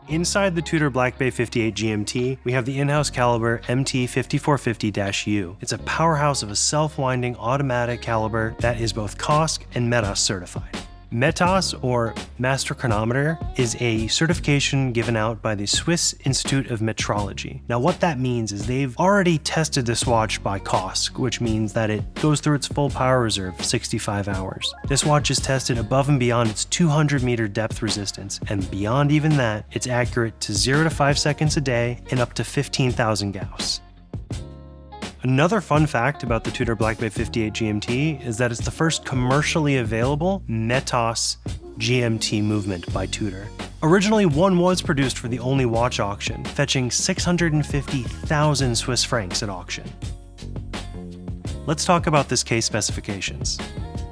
Inside the TUDOR Black Bay 58 GMT, we have the in-house caliber MT5450-U. It's a powerhouse of a self-winding automatic caliber that is both COSC and METAS certified. METAS, or Master Chronometer, is a certification given out by the Swiss Institute of Metrology. Now what that means is they've already tested this watch by COSC, which means that it goes through its full power reserve, 65 hours. This watch is tested above and beyond its 200-meter depth resistance, and beyond even that, it's accurate to 0 to 5 seconds a day and up to 15,000 gauss. Another fun fact about the TUDOR Black Bay 58 GMT is that it's the first commercially available METAS GMT movement by TUDOR. Originally, one was produced for the only watch auction, fetching 650,000 Swiss francs at auction. Let's talk about this case specifications.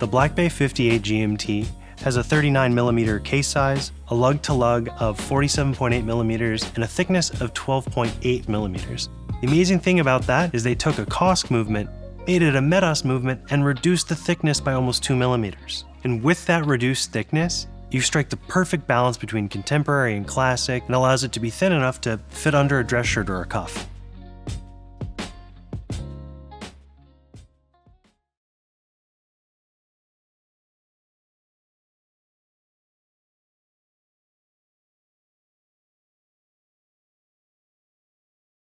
The Black Bay 58 GMT has a 39mm case size, a lug-to-lug of 47.8mm, and a thickness of 12.8mm. The amazing thing about that is they took a COSC movement, made it a METAS movement, and reduced the thickness by almost 2mm. And with that reduced thickness, you strike the perfect balance between contemporary and classic, and allows it to be thin enough to fit under a dress shirt or a cuff.